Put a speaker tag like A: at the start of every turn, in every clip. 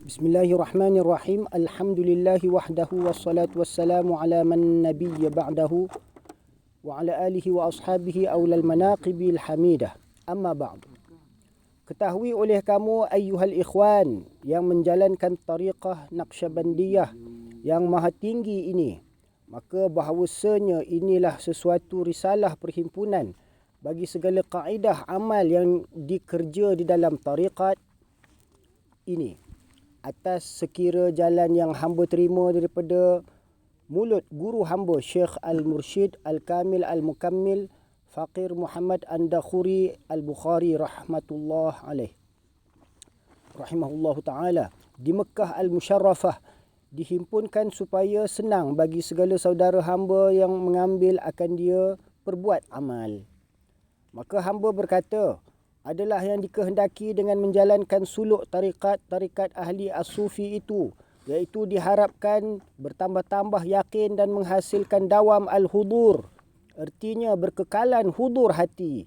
A: Bismillahirrahmanirrahim. Alhamdulillahi wahdahu wassalatu wassalamu ala man nabiyya ba'dahu wa ala alihi wa ashabihi awlal manaqibil hamidah. Amma ba'du. Ketahui oleh kamu ayyuhal ikhwan yang menjalankan tariqah Naqsyabandiyah yang maha tinggi ini, maka bahawasanya inilah sesuatu risalah perhimpunan bagi segala kaedah amal yang dikerja di dalam tariqat ini, atas sekira jalan yang hamba terima daripada mulut guru hamba Syekh Al-Mursyid Al-Kamil Al-Mukammil Faqir Muhammad An-Dakhuri Al-Bukhari rahimahullahu ta'ala di Mekah Al-Musharrafah, dihimpunkan supaya senang bagi segala saudara hamba yang mengambil akan dia perbuat amal. Maka hamba berkata, adalah yang dikehendaki dengan menjalankan suluk tarikat ahli as-sufi itu, iaitu diharapkan bertambah-tambah yakin dan menghasilkan dawam al-hudur, artinya berkekalan hudur hati,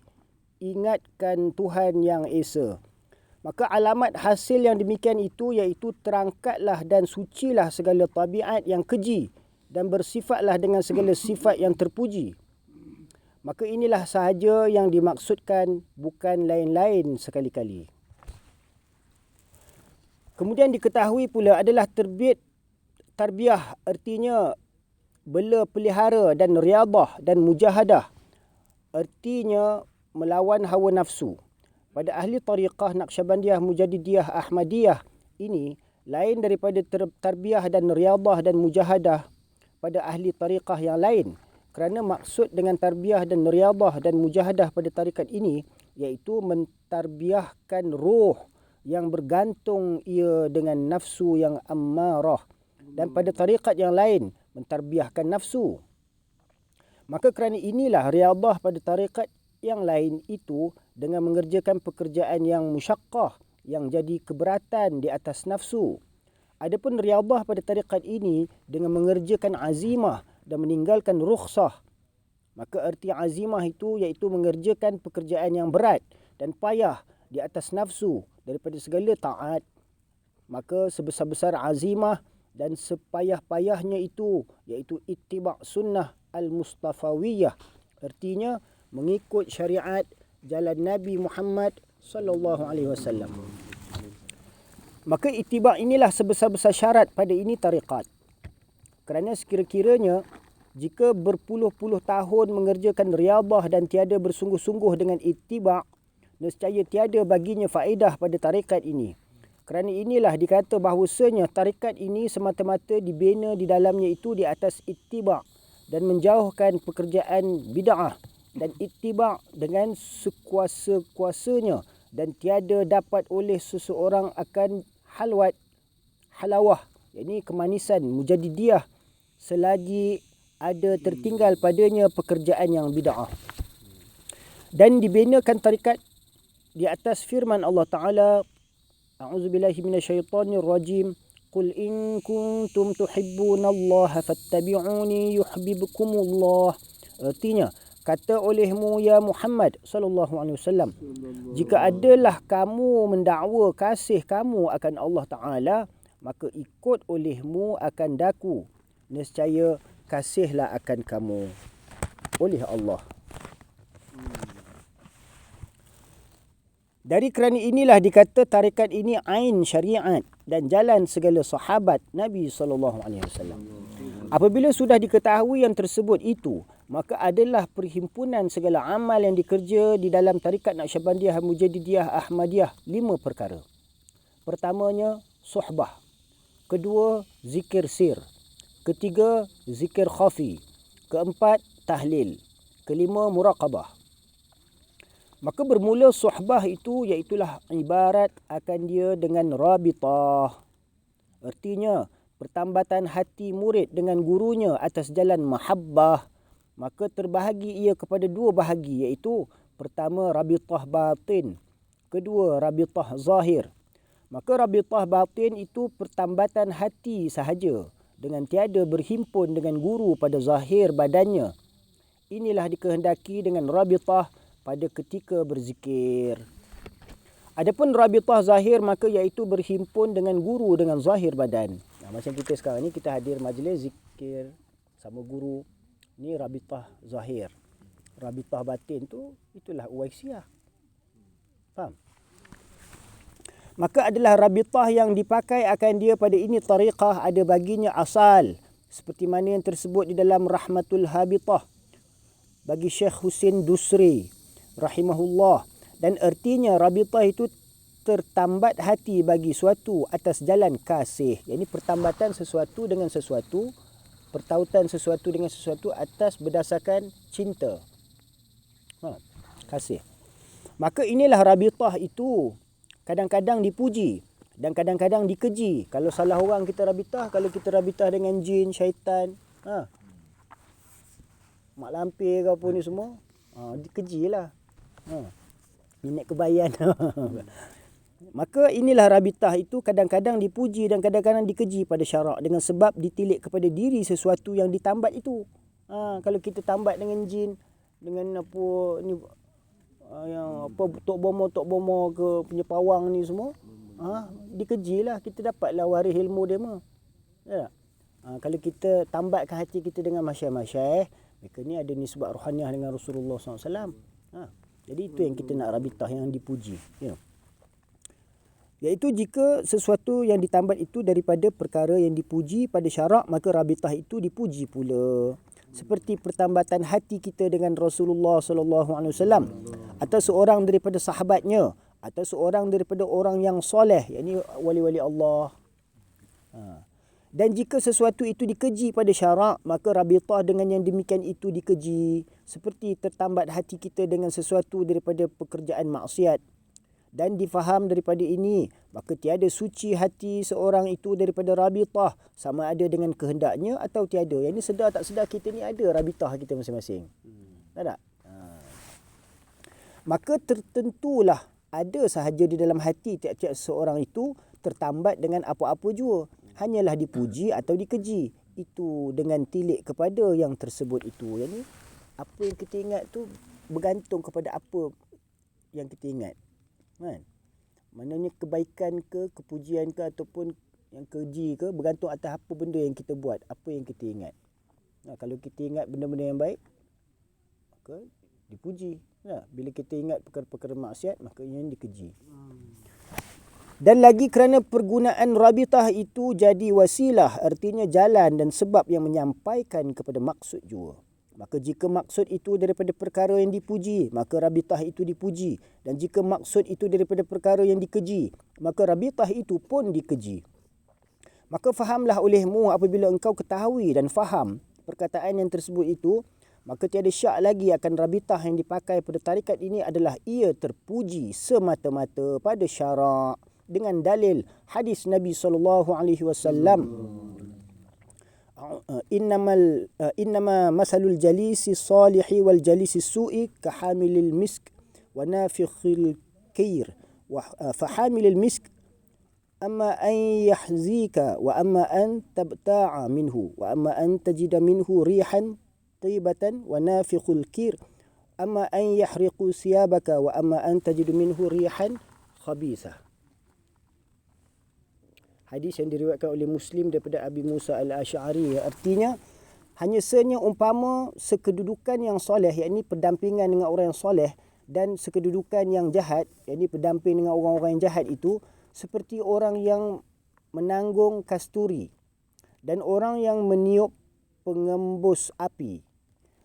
A: ingatkan Tuhan yang Esa. Maka alamat hasil yang demikian itu iaitu terangkatlah dan sucilah segala tabiat yang keji dan bersifatlah dengan segala sifat yang terpuji. Maka inilah sahaja yang dimaksudkan, bukan lain-lain sekali-kali. Kemudian diketahui pula adalah tarbiyah, artinya bela pelihara, dan riadah dan mujahadah, artinya melawan hawa nafsu. Pada ahli tariqah Naqsyabandiyah Mujadidiyah Ahmadiyah ini lain daripada tarbiyah dan riadah dan mujahadah pada ahli tariqah yang lain. Kerana maksud dengan tarbiyah dan riadah dan mujahadah pada tarikat ini iaitu mentarbiahkan roh yang bergantung ia dengan nafsu yang ammarah, dan pada tarikat yang lain mentarbiahkan nafsu. Maka kerana inilah riadah pada tarikat yang lain itu dengan mengerjakan pekerjaan yang musyaqqah, yang jadi keberatan di atas nafsu. Adapun riadah pada tarikat ini dengan mengerjakan azimah dan meninggalkan rukhsah. Maka erti azimah itu iaitu mengerjakan pekerjaan yang berat dan payah di atas nafsu daripada segala taat. Maka sebesar-besar azimah dan sepayah-payahnya itu iaitu ittiba' sunnah al-mustafawiyah, artinya mengikut syariat jalan Nabi Muhammad sallallahu alaihi wasallam. Maka ittiba' inilah sebesar-besar syarat pada ini tariqat. Kerana sekira-kiranya jika berpuluh-puluh tahun mengerjakan riadah dan tiada bersungguh-sungguh dengan ittiba', nescaya tiada baginya faedah pada tarikat ini. Kerana inilah dikata bahawasanya tarikat ini semata-mata dibina di dalamnya itu di atas ittiba' dan menjauhkan pekerjaan bid'ah dan ittiba' dengan sekuasa-kuasanya, dan tiada dapat oleh seseorang akan halawah, yakni kemanisan mujadidiyah, selagi ada tertinggal padanya pekerjaan yang bid'ah. Dan dibinakan tarikat di atas firman Allah Ta'ala, A'udzubillahi minasyaitonirrajim, Qul in kuntum tuhibbunallaha fattabi'uni yuhibbukumullah. Artinya, kata olehmu ya Muhammad sallallahu alaihi wasallam, jika adalah kamu mendakwa kasih kamu akan Allah Ta'ala, maka ikut olehmu akan daku, nescaya kasihlah akan kamu oleh Allah. Dari kerana inilah dikata tarikat ini ain syariat dan jalan segala sahabat Nabi sallallahu alaihi wasallam. Apabila sudah diketahui yang tersebut itu, maka adalah perhimpunan segala amal yang dikerja di dalam tarikat Naqsyabandiyah Mujadidiyah Ahmadiyah 5 perkara. Pertamanya suhbah, kedua zikir sir, ketiga zikir khafi, keempat tahlil, kelima muraqabah. Maka bermula suhbah itu iaitulah ibarat akan dia dengan rabitah, artinya pertambatan hati murid dengan gurunya atas jalan mahabbah. Maka terbahagi ia kepada 2 bahagi, iaitu pertama rabitah batin, kedua rabitah zahir. Maka rabitah batin itu pertambatan hati sahaja dengan tiada berhimpun dengan guru pada zahir badannya. Inilah dikehendaki dengan rabitah pada ketika berzikir. Adapun rabitah zahir maka iaitu berhimpun dengan guru dengan zahir badan. Macam kita sekarang ni kita hadir majlis zikir sama guru. Ni rabitah zahir. Rabitah batin tu itulah uwaisiyah. Faham? Maka adalah rabitah yang dipakai akan dia pada ini tariqah ada baginya asal. Seperti mana yang tersebut di dalam Rahmatul Habitah bagi Syekh Husin Dusri rahimahullah. Dan ertinya rabitah itu tertambat hati bagi suatu atas jalan kasih. Ini pertambatan sesuatu dengan sesuatu, pertautan sesuatu dengan sesuatu atas berdasarkan cinta. Kasih. Maka inilah rabitah itu kadang-kadang dipuji dan kadang-kadang dikeji. Kalau salah orang kita rabitah, kalau kita rabitah dengan jin, syaitan, mak lampir ke apa ni semua, dikejilah. Minat kebayan. Maka inilah rabitah itu kadang-kadang dipuji dan kadang-kadang dikeji pada syarak dengan sebab ditilik kepada diri sesuatu yang ditambat itu. Kalau kita tambat dengan jin, dengan apa ni, yang apa tok bomo ke punya pawang ni semua, dikejilah, kita dapatlah waris ilmu dia mah. Ya tak? Kalau kita tambatkan hati kita dengan masyayikh, mereka ni ada nisbah rohaniah dengan Rasulullah SAW. Jadi itu yang kita nak rabitah yang dipuji. Ya. Iaitu jika sesuatu yang ditambat itu daripada perkara yang dipuji pada syarak, maka rabitah itu dipuji pula. Seperti pertambatan hati kita dengan Rasulullah SAW atau seorang daripada sahabatnya atau seorang daripada orang yang soleh, yakni wali-wali Allah. Dan jika sesuatu itu dikeji pada syarak, maka rabitah dengan yang demikian itu dikeji. Seperti tertambat hati kita dengan sesuatu daripada pekerjaan maksiat. Dan difaham daripada ini, maka tiada suci hati seorang itu daripada rabitah, sama ada dengan kehendaknya atau tiada. Yang ini sedar tak sedar kita ni ada rabitah kita masing-masing. Tak? Maka tertentulah ada sahaja di dalam hati tiap-tiap seorang itu tertambat dengan apa-apa jua. Hanyalah dipuji atau dikeji. Itu dengan tilik kepada yang tersebut itu. Yang ni, apa yang kita ingat tu bergantung kepada apa yang kita ingat. Kan? Maknanya kebaikan ke, kepujian ke ataupun yang keji ke, bergantung atas apa benda yang kita buat, apa yang kita ingat. Kalau kita ingat benda-benda yang baik, maka dipuji. Bila kita ingat perkara-perkara maksiat, maka yang dikeji. Dan lagi kerana pergunaan rabitah itu jadi wasilah, artinya jalan dan sebab yang menyampaikan kepada maksud jua. Maka jika maksud itu daripada perkara yang dipuji, maka rabitah itu dipuji. Dan jika maksud itu daripada perkara yang dikeji, maka rabitah itu pun dikeji. Maka fahamlah olehmu apabila engkau ketahui dan faham perkataan yang tersebut itu, maka tiada syak lagi akan rabitah yang dipakai pada tarikat ini adalah ia terpuji semata-mata pada syarak dengan dalil hadis Nabi SAW. Innama masalul jalisi salihi wal jalisi su'i kahamilil misk wa nafikhil kair wa fahamilil misk amma an yahzika wa amma an tabta'a minhu wa amma an tajida minhu rihan tayyibatan wa nafikhul kir amma an yahriqu siyabaka wa amma an tajidu minhu rihan khabithah. Hadis yang diriwayatkan oleh Muslim daripada Abi Musa al-Asy'ari, artinya hanya senya umpama sekedudukan yang soleh, yakni pendampingan dengan orang yang soleh, dan sekedudukan yang jahat, yakni pendamping dengan orang-orang yang jahat itu, seperti orang yang menanggung kasturi dan orang yang meniup pengembus api.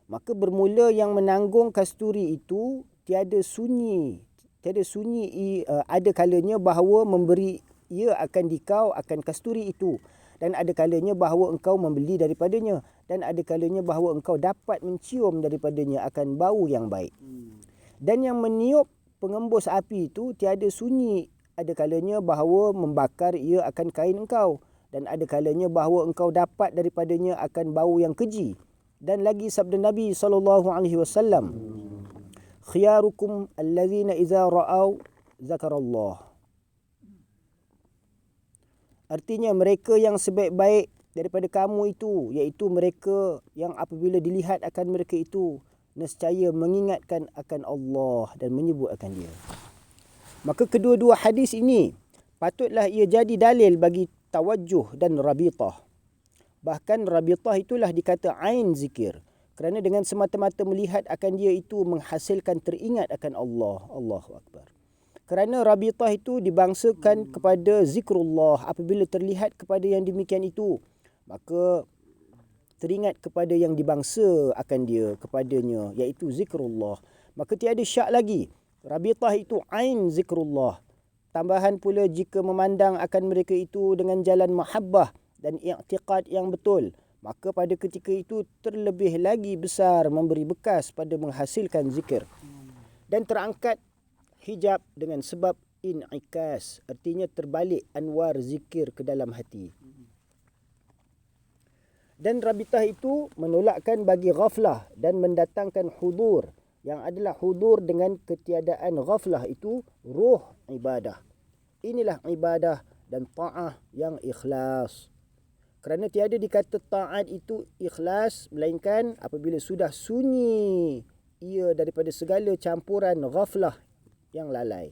A: Maka bermula yang menanggung kasturi itu tiada sunyi, ada kalanya bahawa memberi ia akan dikau akan kasturi itu, dan ada kalanya bahawa engkau membeli daripadanya, dan ada kalanya bahawa engkau dapat mencium daripadanya akan bau yang baik. Dan yang meniup pengembus api itu tiada sunyi, ada kalanya bahawa membakar ia akan kain engkau, dan ada kalanya bahawa engkau dapat daripadanya akan bau yang keji. Dan lagi sabda Nabi SAW, khiyarukum allazina iza ra'au zakarallah. Artinya mereka yang sebaik-baik daripada kamu itu, iaitu mereka yang apabila dilihat akan mereka itu, nescaya mengingatkan akan Allah dan menyebut akan dia. Maka kedua-dua hadis ini patutlah ia jadi dalil bagi tawajjuh dan rabitah. Bahkan rabitah itulah dikata ain zikir. Kerana dengan semata-mata melihat akan dia itu menghasilkan teringat akan Allah. Allahu Akbar. Kerana rabitah itu dibangsakan kepada zikrullah. Apabila terlihat kepada yang demikian itu, maka teringat kepada yang dibangsa akan dia, kepadanya, iaitu zikrullah. Maka tiada syak lagi. Rabitah itu ain zikrullah. Tambahan pula jika memandang akan mereka itu dengan jalan mahabbah dan i'tiqad yang betul, maka pada ketika itu terlebih lagi besar memberi bekas pada menghasilkan zikir. Dan terangkat hijab dengan sebab in'ikas, artinya terbalik anwar zikir ke dalam hati. Dan rabitah itu menolakkan bagi ghaflah dan mendatangkan hudur, yang adalah hudur dengan ketiadaan ghaflah itu ruh ibadah. Inilah ibadah dan ta'ah yang ikhlas. Kerana tiada dikata ta'at itu ikhlas, melainkan apabila sudah sunyi ia daripada segala campuran ghaflah yang lalai.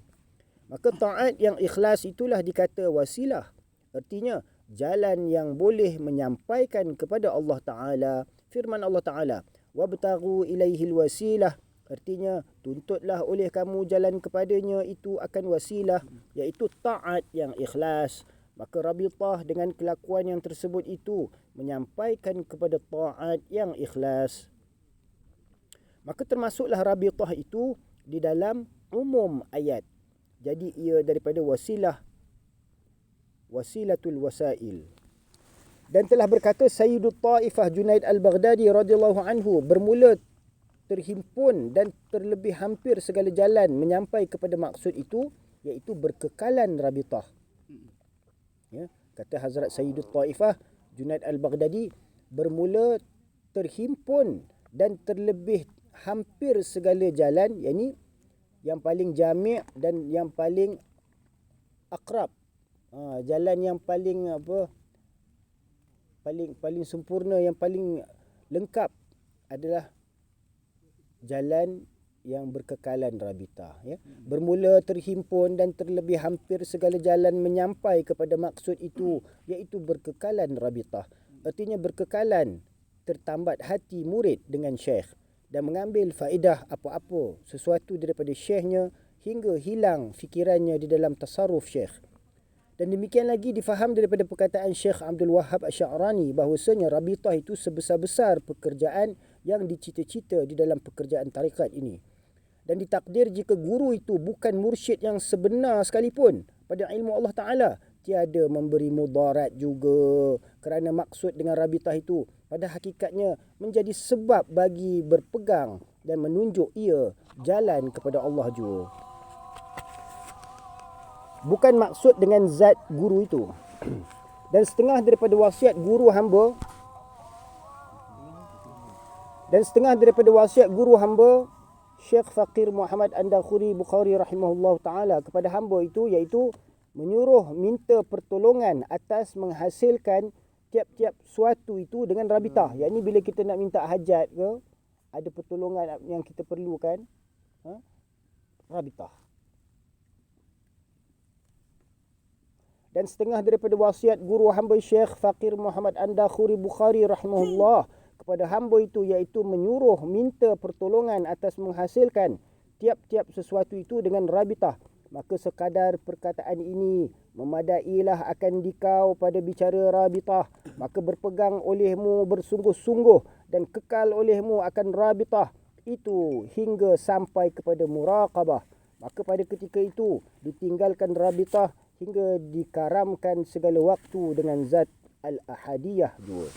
A: Maka ta'at yang ikhlas itulah dikata wasilah. Artinya jalan yang boleh menyampaikan kepada Allah Ta'ala. Firman Allah Ta'ala, wabtaghu ilaihil wasilah. Artinya tuntutlah oleh kamu jalan kepadanya itu akan wasilah, iaitu ta'at yang ikhlas. Maka rabitah dengan kelakuan yang tersebut itu menyampaikan kepada ta'at yang ikhlas. Maka termasuklah rabitah itu di dalam umum ayat. Jadi ia daripada wasilah, wasilatul wasail. Dan telah berkata Sayyidut Taifah Junaid Al-Baghdadi radhiyallahu anhu, bermula terhimpun dan terlebih hampir segala jalan menyampai kepada maksud itu, iaitu berkekalan rabitah. Ya, kata Hazrat Sayyidut Taifah Junaid Al-Baghdadi, bermula terhimpun dan terlebih hampir segala jalan, yakni yang paling jami' dan yang paling akrab. Jalan yang paling paling sempurna, yang paling lengkap adalah jalan yang berkekalan rabitah. Ya. Bermula terhimpun dan terlebih hampir segala jalan menyampai kepada maksud itu, iaitu berkekalan rabitah. Artinya berkekalan tertambat hati murid dengan syekh dan mengambil faedah apa-apa sesuatu daripada syekhnya hingga hilang fikirannya di dalam tasarruf syekh. Dan demikian lagi difaham daripada perkataan Syekh Abdul Wahhab Asy'arani bahawasanya rabitah itu sebesar-besar pekerjaan yang dicita-cita di dalam pekerjaan tarikat ini. Dan ditakdir jika guru itu bukan mursyid yang sebenar sekalipun pada ilmu Allah Ta'ala, tiada memberi mudarat juga, kerana maksud dengan rabitah itu pada hakikatnya menjadi sebab bagi berpegang dan menunjuk ia jalan kepada Allah juga. Bukan maksud dengan zat guru itu. Dan setengah daripada wasiat guru hamba Syekh Faqir Muhammad An-Dakhuri Bukhari rahimahullah ta'ala kepada hamba itu, iaitu menyuruh minta pertolongan atas menghasilkan tiap-tiap suatu itu dengan rabitah. Yang ini bila kita nak minta hajat ke, ada pertolongan yang kita perlukan, rabitah. Dan setengah daripada wasiat guru hamba Syekh Faqir Muhammad An-Dakhuri Bukhari rahimahullah kepada hamba itu, iaitu menyuruh minta pertolongan atas menghasilkan tiap-tiap sesuatu itu dengan rabitah. Maka sekadar perkataan ini memadailah akan dikau pada bicara rabitah. Maka berpegang olehmu bersungguh-sungguh dan kekal olehmu akan rabitah itu hingga sampai kepada muraqabah. Maka pada ketika itu ditinggalkan rabitah hingga dikaramkan segala waktu dengan zat al-ahadiyah juga.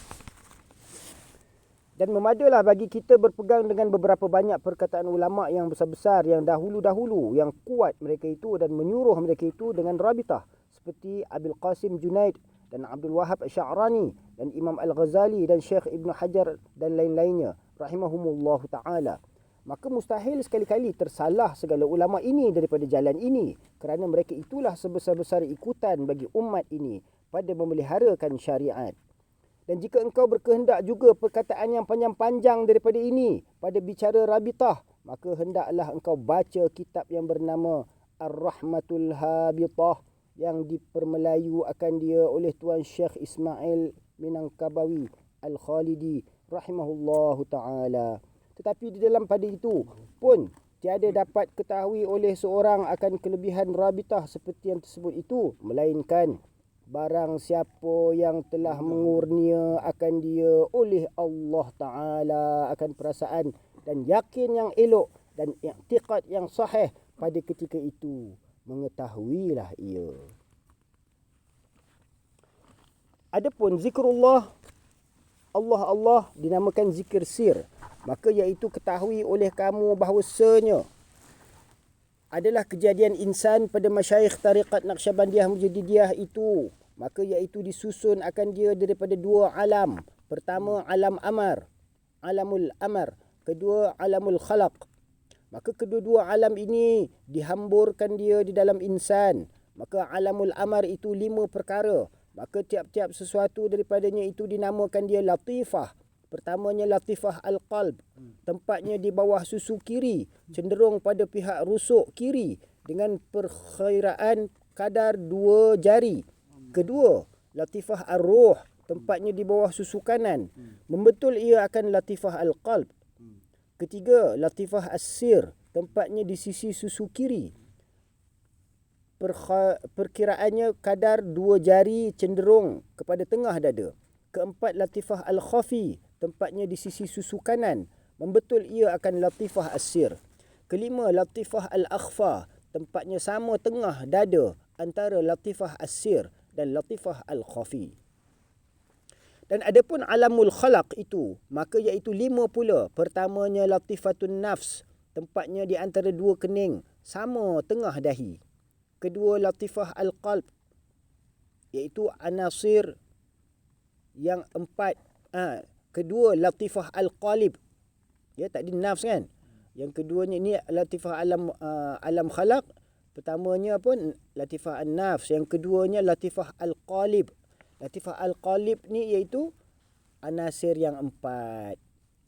A: Dan memadalah bagi kita berpegang dengan beberapa banyak perkataan ulama yang besar-besar yang dahulu-dahulu, yang kuat mereka itu dan menyuruh mereka itu dengan rabitah, seperti Abil Qasim Junaid dan Abdul Wahhab Asy'arani dan Imam Al-Ghazali dan Syekh Ibn Hajar dan lain-lainnya rahimahumullah ta'ala. Maka mustahil sekali-kali tersalah segala ulama ini daripada jalan ini, kerana mereka itulah sebesar-besar ikutan bagi umat ini pada memeliharakan syariat. Dan jika engkau berkehendak juga perkataan yang panjang-panjang daripada ini pada bicara rabitah, maka hendaklah engkau baca kitab yang bernama Ar-Rahmatul Habitah yang dipermelayu akan dia oleh Tuan Syekh Ismail Minangkabawi Al-Khalidi rahimahullahu ta'ala. Tetapi di dalam pada itu pun tiada dapat ketahui oleh seorang akan kelebihan rabitah seperti yang tersebut itu, melainkan barang siapa yang telah mengurnia akan dia oleh Allah Ta'ala akan perasaan dan yakin yang elok dan i'tiqad yang sahih pada ketika itu, mengetahuilah ia. Adapun zikrullah, Allah dinamakan zikir sir, maka iaitu ketahui oleh kamu bahawasanya adalah kejadian insan pada masyayikh tariqat Naqsyabandiyah Mujaddidiyah itu, maka iaitu disusun akan dia daripada dua alam. Pertama alam amar, alamul amar, kedua alamul khalaq. Maka kedua-dua alam ini dihamburkan dia di dalam insan. Maka alamul amar itu 5 perkara, maka tiap-tiap sesuatu daripadanya itu dinamakan dia latifah. Pertamanya latifah al-qalb, tempatnya di bawah susu kiri, cenderung pada pihak rusuk kiri dengan perkiraan kadar 2 jari. Kedua, latifah ar-ruh, tempatnya di bawah susu kanan, membetul ia akan latifah al-qalb. Ketiga, latifah as-sir, tempatnya di sisi susu kiri, perkiraannya kadar 2 jari cenderung kepada tengah dada. Keempat, latifah al-khafi, tempatnya di sisi susu kanan, membetul ia akan latifah as-sir. Kelima, latifah al-akhfa, tempatnya sama tengah dada antara latifah as-sir dan latifah al-khafi. Dan adapun alamul khalaq itu, maka iaitu 5 pula. Pertamanya latifatun nafs, tempatnya di antara 2 kening, sama tengah dahi. Kedua, latifah al-qalb, iaitu anasir yang 4. Kedua, latifah al-qalib. Ya, tadi nafs kan. Yang keduanya ni latifah alam khalaq. Pertamanya pun latifah an-nafs, yang keduanya latifah al-qalib. Latifah al-qalib ni iaitu anasir yang 4.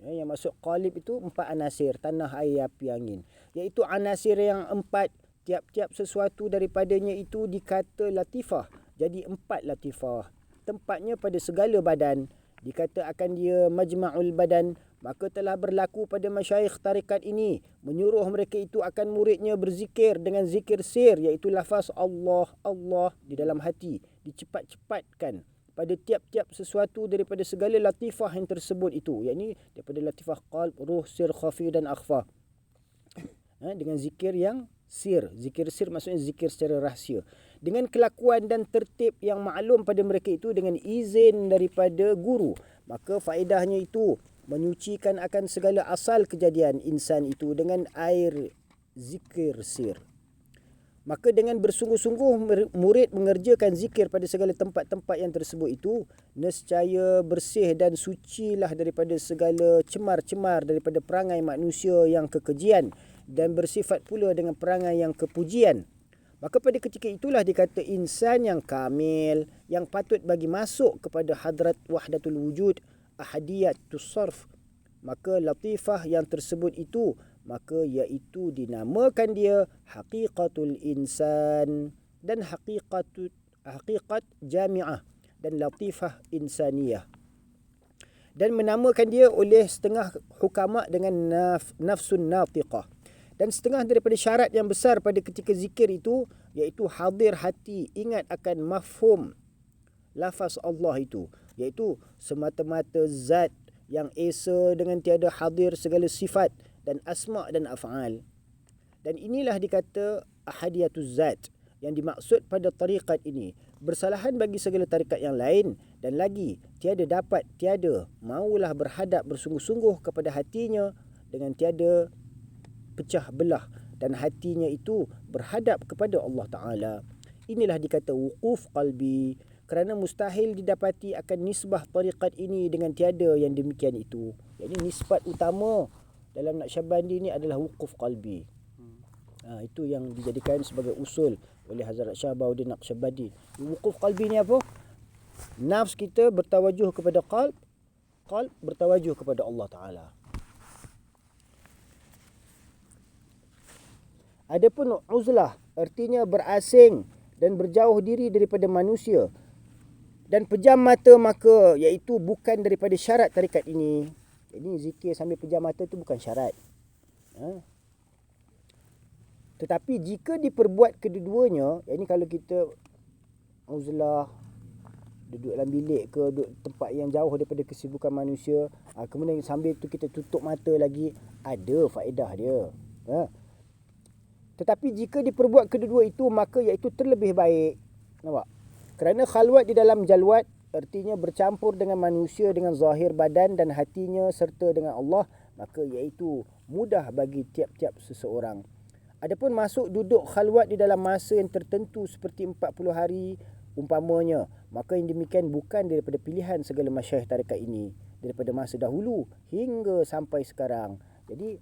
A: Ya, yang masuk qalib itu 4 anasir, tanah, air, api, angin. Iaitu anasir yang 4, tiap-tiap sesuatu daripadanya itu dikata latifah. Jadi 4 latifah. Tempatnya pada segala badan, dikata akan dia majma'ul badan. Maka telah berlaku pada masyayikh tarikat ini, menyuruh mereka itu akan muridnya berzikir dengan zikir sir, iaitu lafaz Allah, Allah di dalam hati, dicepat-cepatkan pada tiap-tiap sesuatu daripada segala latifah yang tersebut itu, yakni daripada latifah qalb, ruh, sir, khafi dan akhfa. Dengan zikir yang sir. Zikir sir maksudnya zikir secara rahsia, dengan kelakuan dan tertib yang maklum pada mereka itu dengan izin daripada guru. Maka faedahnya itu menyucikan akan segala asal kejadian insan itu dengan air zikir sir. Maka dengan bersungguh-sungguh murid mengerjakan zikir pada segala tempat-tempat yang tersebut itu, nescaya bersih dan sucilah daripada segala cemar-cemar daripada perangai manusia yang kekejian, dan bersifat pula dengan perangai yang kepujian. Maka pada ketika itulah dikata insan yang kamil, yang patut bagi masuk kepada hadrat wahdatul wujud, ahadiyatus sarf. Maka latifah yang tersebut itu, maka iaitu dinamakan dia haqiqatul insan dan haqiqat jami'ah dan latifah insaniyah. Dan menamakan dia oleh setengah hukama dengan nafsun natiqah. Dan setengah daripada syarat yang besar pada ketika zikir itu, iaitu hadir hati, ingat akan mafhum lafaz Allah itu, iaitu semata-mata zat yang esa dengan tiada hadir segala sifat dan asma' dan af'al. Dan inilah dikata ahadiyatuz zat yang dimaksud pada tarikat ini. Bersalahan bagi segala tarikat yang lain, dan lagi tiada maulah berhadap bersungguh-sungguh kepada hatinya dengan tiada pecah belah, dan hatinya itu berhadap kepada Allah Ta'ala. Inilah dikata wuquf qalbi, kerana mustahil didapati akan nisbah tarikat ini dengan tiada yang demikian itu. Jadi nisbat utama dalam Naqsyabandi ni adalah wuquf qalbi. Itu yang dijadikan sebagai usul oleh Hazrat Shah Bahuddin Naqsyabandi. Wuquf qalbi ni apa? Nafs kita bertawajuh kepada qalb, qalb bertawajuh kepada Allah Ta'ala. Adapun uzlah, artinya berasing dan berjauh diri daripada manusia. Dan pejam mata maka iaitu bukan daripada syarat tarikat ini. Jadi zikir sambil pejam mata itu bukan syarat. Tetapi jika diperbuat kedua-duanya, ini kalau kita uzlah duduk dalam bilik ke duduk tempat yang jauh daripada kesibukan manusia, kemudian sambil tu kita tutup mata lagi, ada faedah dia. Tetapi jika diperbuat kedua-dua itu, maka iaitu terlebih baik. Nampak? Kerana khalwat di dalam jalwat artinya bercampur dengan manusia dengan zahir badan dan hatinya serta dengan Allah, maka iaitu mudah bagi tiap-tiap seseorang. Adapun masuk duduk khalwat di dalam masa yang tertentu seperti 40 hari umpamanya, maka yang demikian bukan daripada pilihan segala masyayikh tarekat ini daripada masa dahulu hingga sampai sekarang. Jadi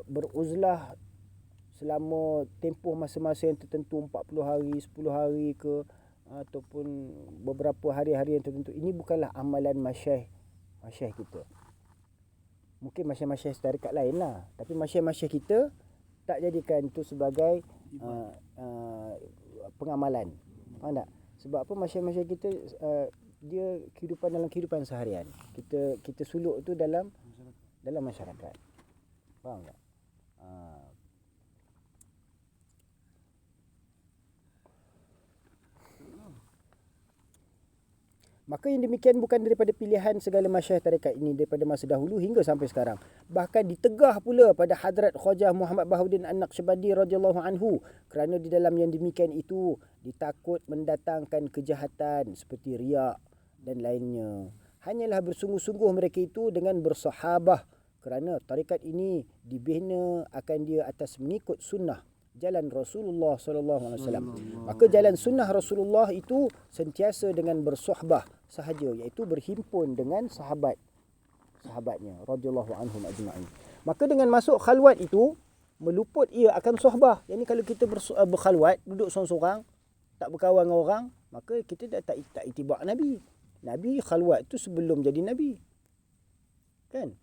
A: beruzlah selama tempoh masa-masa yang tertentu 40 hari, 10 hari ke ataupun beberapa hari-hari yang tertentu, ini bukanlah amalan masyayikh kita. Mungkin masyayikh tarekat lain lah, tapi masyayikh kita tak jadikan itu sebagai pengamalan. Faham tak? Sebab apa? Masyayikh kita dia kehidupan dalam kehidupan seharian. Kita suluk tu dalam masyarakat. Faham tak? Maka yang demikian bukan daripada pilihan segala masyayikh tarekat ini daripada masa dahulu hingga sampai sekarang. Bahkan ditegah pula pada Hadrat Khwajah Muhammad Baharuddin An-Naqsyabandi radhiyallahu anhu, kerana di dalam yang demikian itu ditakut mendatangkan kejahatan seperti riak dan lainnya. Hanyalah bersungguh-sungguh mereka itu dengan bersahabah, kerana tarekat ini dibina akan dia atas mengikut sunnah jalan Rasulullah sallallahu alaihi wasallam. Maka jalan sunnah Rasulullah itu sentiasa dengan bersohbah sahaja, iaitu berhimpun dengan sahabatnya radhiyallahu anhum ajma'in. Maka dengan masuk khalwat itu meluput ia akan sohbah. Yani kalau kita berkhalwat, duduk seorang-seorang, tak berkawan dengan orang, maka kita tak itibak Nabi. Nabi khalwat itu sebelum jadi Nabi. Kan?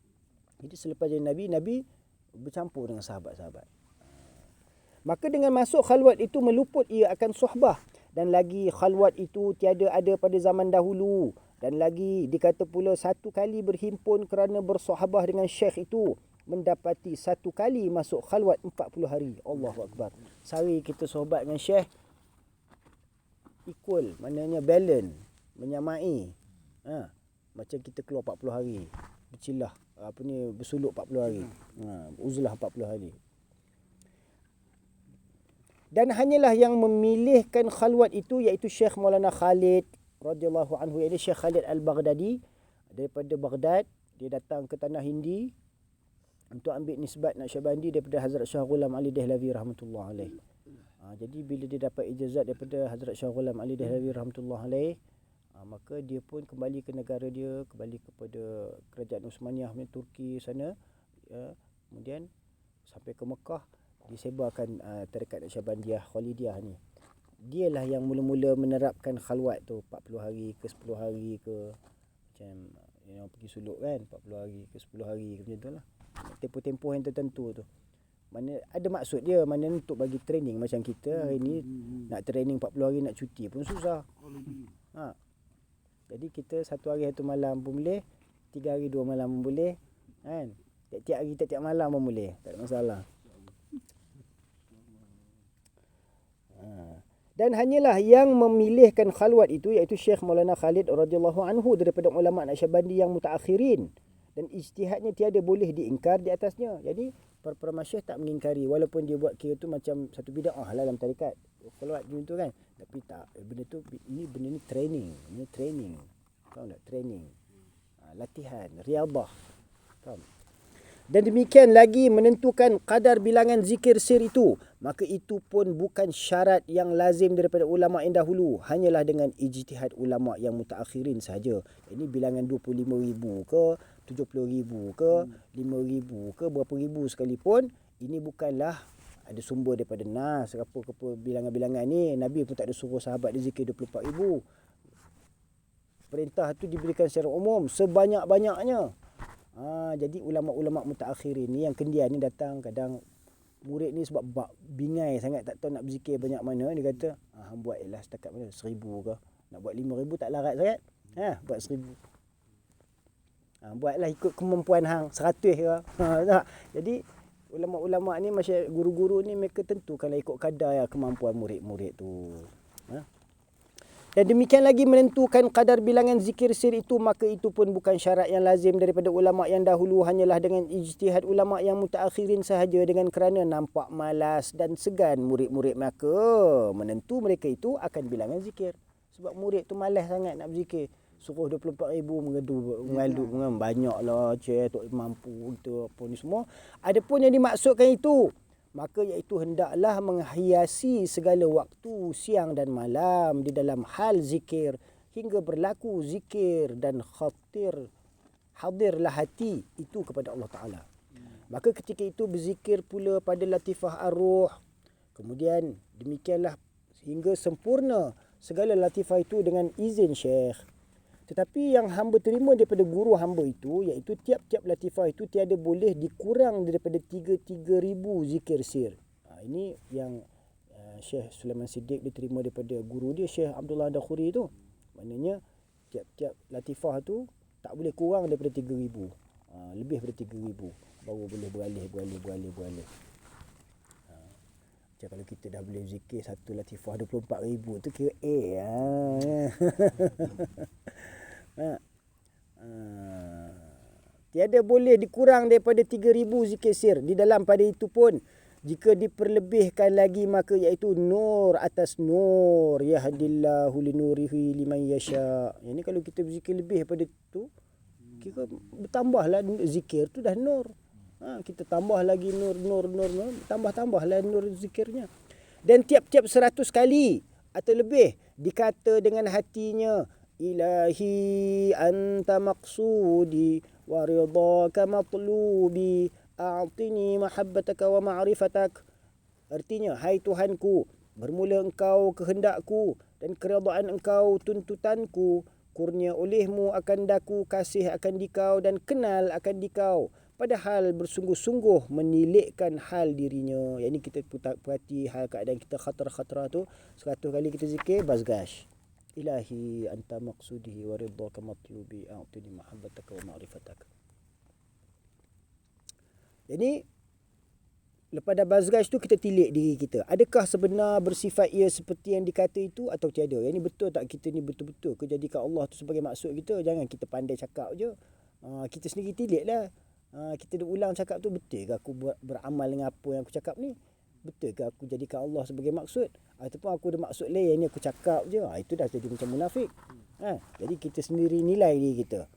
A: Jadi selepas jadi Nabi bercampur dengan sahabat-sahabat. Maka dengan masuk khalwat itu meluput ia akan sohbah. Dan lagi khalwat itu tiada ada pada zaman dahulu. Dan lagi dikata pula satu kali berhimpun kerana bersohbah dengan syekh itu mendapati satu kali masuk khalwat 40 hari. Allahu Akbar. Sehari kita sohbat dengan syekh equal, maknanya balance, menyamai. Macam kita keluar 40 hari. Bercilah, bersuluk 40 hari. Uzlah 40 hari. Dan hanyalah yang memilihkan khalwat itu iaitu Syekh Maulana Khalid radhiyallahu anhu, iaitu Syekh Khalid Al-Baghdadi daripada Baghdad. Dia datang ke tanah Hindi untuk ambil nisbat Naqsyabandi daripada Hazrat Shah Ghulam Ali Dehlavi rahmatullah alaih. Jadi bila dia dapat ijazat daripada Hazrat Shah Ghulam Ali Dehlavi rahmatullah alaih, maka dia pun kembali ke negara dia, kembali kepada kerajaan Uthmaniyah di Turki sana. Kemudian sampai ke Mekah, disebarkan tarekat Naqsyabandiyah Khalidiyah ni. Dialah yang mula-mula menerapkan khalwat tu 40 hari ke 10 hari ke, macam yang pergi suluk kan, 40 hari ke 10 hari ke macam tu lah. Tempoh-tempoh yang tertentu tu. Mana ada maksud dia, mana untuk bagi training macam kita hari ni nak training 40 hari nak cuti pun susah. Jadi kita satu hari satu malam pun boleh, 3 hari 2 malam pun boleh kan. Tiap-tiap hari tiap-tiap malam pun boleh, tak ada masalah. Dan hanyalah yang memilihkan khalwat itu iaitu Syekh Maulana Khalid radhiyallahu anhu daripada ulama Naqsyabandi yang mutaakhirin, dan ijtihadnya tiada boleh diingkar di atasnya. Jadi para masyayikh tak mengingkari walaupun dia buat kira tu macam satu bid'ah lah dalam tarekat khalwat tu kan, tapi tak, benda ni training. Faham tak? Training, latihan, riadah. Faham? Dan demikian lagi menentukan kadar bilangan zikir sir itu, maka itu pun bukan syarat yang lazim daripada ulama yang dahulu, hanyalah dengan ijtihad ulama yang mutaakhirin sahaja. Ini bilangan 25,000 ke 70,000 ke 5,000 ke berapa ribu sekalipun, ini bukanlah ada sumber daripada nas apa bilangan-bilangan ni. Nabi pun tak ada suruh sahabat dia zikir 24,000. Perintah tu diberikan secara umum sebanyak-banyaknya. Jadi ulama-ulama mutaakhirin ni yang kendian ni datang kadang murid ni sebab bingai sangat tak tahu nak berzikir banyak mana, dia kata hang buat ialah setakat mana 1,000 ke, nak buat 5,000 tak larat sangat, buat 1,000. Buatlah ikut kemampuan hang 100 ke. Tak. Jadi ulama-ulama ni, guru-guru ni mereka tentukanlah ikut kadar kemampuan murid-murid tu. Dan demikian lagi menentukan kadar bilangan zikir sir itu, maka itu pun bukan syarat yang lazim daripada ulama yang dahulu, hanyalah dengan ijtihad ulama yang mutaakhirin sahaja, dengan kerana nampak malas dan segan murid-murid maka menentu mereka itu akan bilangan zikir. Sebab murid tu malas sangat nak berzikir, suruh 24,000 mengalu banyaklah tak mampu gitu apa ni semua. Adapun yang dimaksudkan itu, maka iaitu hendaklah menghiasi segala waktu siang dan malam di dalam hal zikir, hingga berlaku zikir dan hadirlah hati itu kepada Allah Ta'ala. Maka ketika itu berzikir pula pada latifah ar-ruh. Kemudian demikianlah hingga sempurna segala latifah itu dengan izin Syekh. Tetapi yang hamba terima daripada guru hamba itu, iaitu tiap-tiap latifah itu tiada boleh dikurang daripada 3,000 zikir sir. Ini yang Syekh Sulaiman Siddiq diterima daripada guru dia, Syekh Abdullah Dakhuri tu. Maknanya tiap-tiap latifah tu tak boleh kurang daripada 3,000. Lebih daripada 3,000 baru boleh beralih. Macam kalau kita dah boleh zikir satu latifah 24,000 tu kira tiada boleh dikurang daripada 3,000 zikir sir. Di dalam pada itu pun jika diperlebihkan lagi, maka iaitu nur atas nur, yahdillahu linurihi liman yasha. Yang ni kalau kita berzikir lebih daripada itu, kira bertambahlah zikir tu dah nur. Kita tambah lagi nur, tambah-tambahlah nur zikirnya. Dan tiap-tiap 100 kali atau lebih dikata dengan hatinya, Ilahi anta maqsudi wa ridhaka matlubi a'tini mahabbataka wa ma'rifatak. Artinya, hai Tuhanku, bermula engkau kehendakku dan keredaan engkau tuntutanku, kurnia olehmu akan daku kasih akan dikau dan kenal akan dikau, padahal bersungguh-sungguh menilikkan hal dirinya. Yang ini kita perhati hal keadaan kita khatara tu, 100 kali kita zikir bazgash. Ilahi anta maqsudi wa ridhaka matlubi a'tini mahabbataka wa ma'rifataka. Jadi lepas dah bazgash tu kita tilik diri kita. Adakah sebenar bersifat ia seperti yang dikata itu atau tiada? Yang ni betul tak kita ni betul-betul ke jadikan Allah tu sebagai maksud kita? Jangan kita pandai cakap je. Kita sendiri tiliklah. Kita dah ulang cakap tu, betul ke aku beramal dengan apa yang aku cakap ni? Betul ke aku jadikan Allah sebagai maksud? Ataupun aku ada maksud lain, yang ni aku cakap je. Itu dah jadi macam munafik. Jadi kita sendiri nilai diri kita.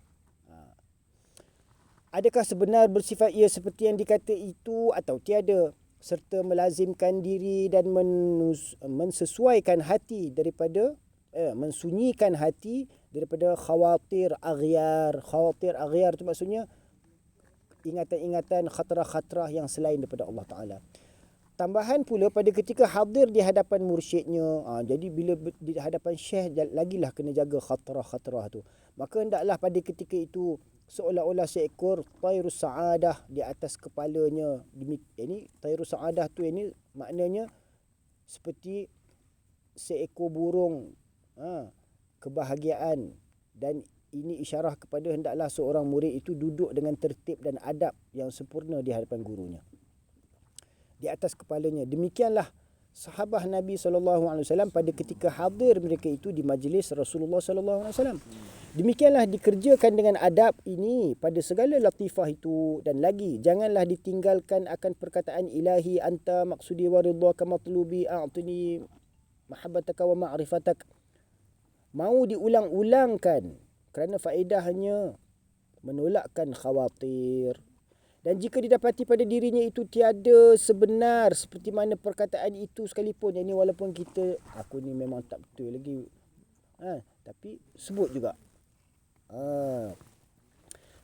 A: Adakah sebenar bersifat ia seperti yang dikata itu atau tiada? Serta melazimkan diri dan mensesuaikan hati daripada mensunyikan hati daripada khawatir aghyar. Khawatir aghyar tu maksudnya ingatan-ingatan khatrah-khatrah yang selain daripada Allah Ta'ala. Tambahan pula pada ketika hadir di hadapan mursyidnya. Jadi bila di hadapan syekh, lagilah kena jaga khatrah-khatrah tu. Maka hendaklah pada ketika itu seolah-olah seekor tairus sa'adah di atas kepalanya. Ini tairus sa'adah tu, ini maknanya seperti seekor burung kebahagiaan. Dan ini isyarah kepada hendaklah seorang murid itu duduk dengan tertib dan adab yang sempurna di hadapan gurunya, di atas kepalanya. Demikianlah sahabat Nabi SAW pada ketika hadir mereka itu di majlis Rasulullah SAW. Demikianlah dikerjakan dengan adab ini pada segala latifah itu. Dan lagi, janganlah ditinggalkan akan perkataan ilahi anta maqsudi wa ridhaka matlubi a'tini mahabbataka wa ma'rifatak. Mau diulang-ulangkan kerana faedahnya menolakkan khawatir. Dan jika didapati pada dirinya itu tiada sebenar seperti mana perkataan itu sekalipun, yang ini walaupun kita, aku ni memang tak betul lagi, tapi sebut juga.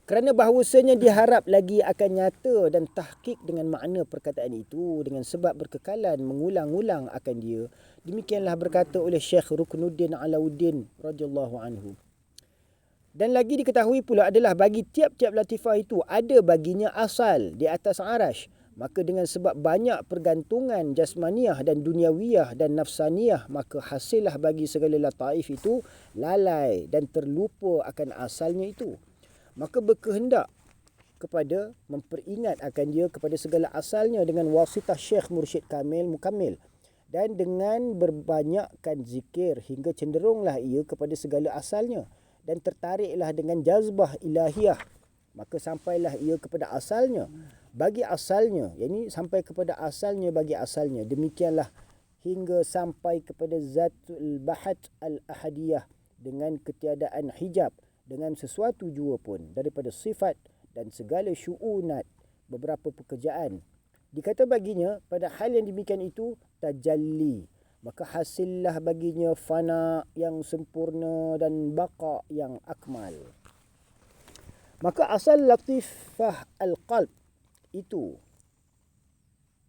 A: Kerana bahawasanya diharap lagi akan nyata dan tahqiq dengan makna perkataan itu dengan sebab berkekalan mengulang-ulang akan dia. Demikianlah berkata oleh Syekh Ruknuddin Alauddin radhiyallahu anhu. Dan lagi diketahui pula adalah bagi tiap-tiap latifah itu ada baginya asal di atas arash. Maka dengan sebab banyak pergantungan jasmaniah dan duniawiyah dan nafsaniyah, maka hasillah bagi segala lataif itu lalai dan terlupa akan asalnya itu. Maka berkehendak kepada memperingat akan dia kepada segala asalnya dengan wasitah Syekh Mursyid Kamil Mukammil, dan dengan berbanyakkan zikir hingga cenderunglah ia kepada segala asalnya dan tertariklah dengan jazbah ilahiyah, maka sampailah ia kepada asalnya bagi asalnya, yakni sampai kepada asalnya bagi asalnya. Demikianlah hingga sampai kepada zatul bahat al-ahadiyah dengan ketiadaan hijab dengan sesuatu jua pun daripada sifat dan segala syu'unat beberapa pekerjaan. Dikata baginya pada hal yang demikian itu tajalli, maka hasillah baginya fana yang sempurna dan baqa yang akmal. Maka asal latifah al-qalb itu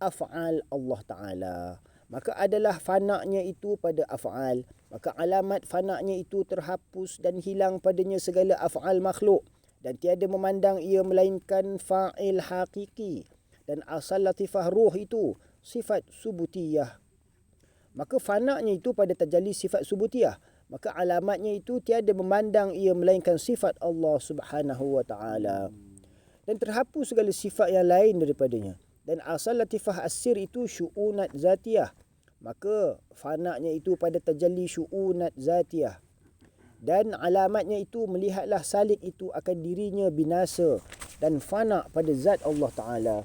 A: af'al Allah Ta'ala. Maka adalah fana'nya itu pada af'al. Maka alamat fana'nya itu terhapus dan hilang padanya segala af'al makhluk. Dan tiada memandang ia melainkan fa'il hakiki. Dan asal latifah ruh itu sifat subutiyah. Maka fana'nya itu pada tajalli sifat subutiyah. Maka alamatnya itu tiada memandang ia melainkan sifat Allah Subhanahu wa Ta'ala. Dan terhapus segala sifat yang lain daripadanya. Dan asal latifah asir itu syu'unat zatiyah. Maka fana'nya itu pada tajalli syu'unat zatiyah. Dan alamatnya itu melihatlah salik itu akan dirinya binasa dan fana pada zat Allah Ta'ala.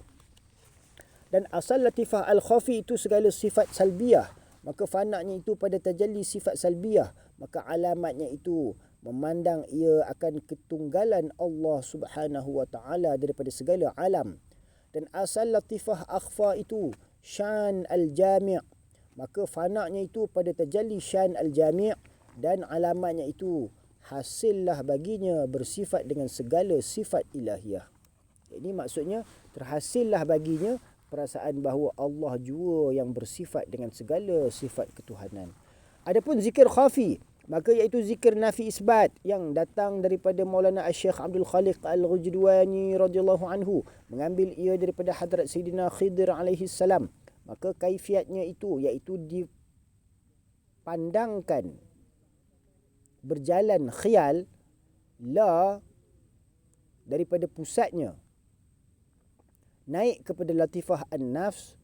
A: Dan asal latifah al-khafi itu segala sifat salbiyah. Maka fana'nya itu pada tajalli sifat salbiyah. Maka alamatnya itu memandang ia akan ketunggalan Allah Subhanahu wa Ta'ala daripada segala alam. Dan asal latifah akhfa itu syan al-jami'. Maka fana'nya itu pada tajalli syan al-jami'. Dan alamatnya itu hasillah baginya bersifat dengan segala sifat ilahiyah. Ini maksudnya terhasillah baginya perasaan bahawa Allah jua yang bersifat dengan segala sifat ketuhanan. Adapun zikir khafi, maka iaitu zikir nafi isbat yang datang daripada Maulana Syekh Abdul Khaliq Al-Ghujdwani radhiyallahu anhu, mengambil ia daripada hadrat Sayyidina Khidir alaihi salam. Maka kaifiatnya itu iaitu dipandangkan berjalan khayal la daripada pusatnya naik kepada latifah an-nafs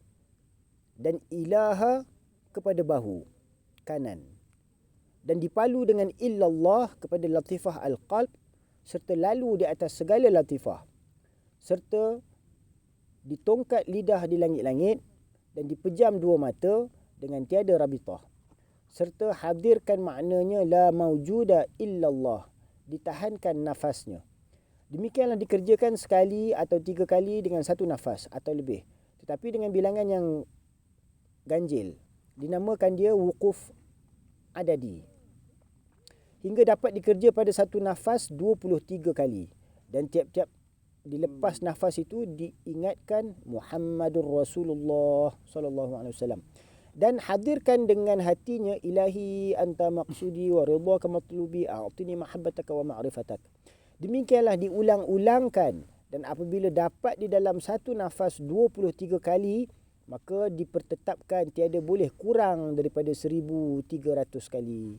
A: dan ilaha kepada bahu kanan, dan dipalu dengan illallah kepada latifah al-qalb, serta lalu di atas segala latifah, serta ditongkat lidah di langit-langit dan dipejam dua mata dengan tiada rabitah, serta hadirkan maknanya la maujuda illallah, ditahankan nafasnya. Demikianlah dikerjakan sekali atau 3 kali dengan satu nafas atau lebih, tetapi dengan bilangan yang ganjil. Dinamakan dia wukuf adadi. Hingga dapat dikerja pada satu nafas 23 kali. Dan tiap-tiap dilepas nafas itu diingatkan Muhammadur Rasulullah sallallahu alaihi wasallam. Dan hadirkan dengan hatinya ilahi anta maqsudi wa ridhaka matlubi a'tini mahabbataka wa ma'rifatak. Demikianlah diulang-ulangkan, dan apabila dapat di dalam satu nafas 23 kali, maka dipertetapkan tiada boleh kurang daripada 1300 kali.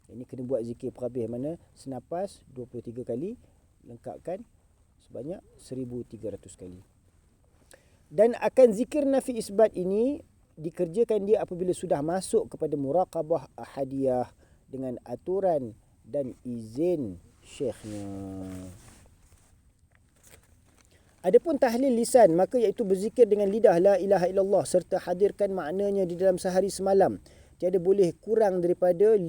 A: Ini kena buat zikir perhabis mana senapas 23 kali, lengkapkan sebanyak 1300 kali. Dan akan zikir nafi isbat ini dikerjakan dia apabila sudah masuk kepada muraqabah ahadiyah dengan aturan dan izin syekhnya. Adapun tahlil lisan, maka iaitu berzikir dengan lidah la ilaha illallah serta hadirkan maknanya di dalam sehari semalam. Tiada boleh kurang daripada 5,000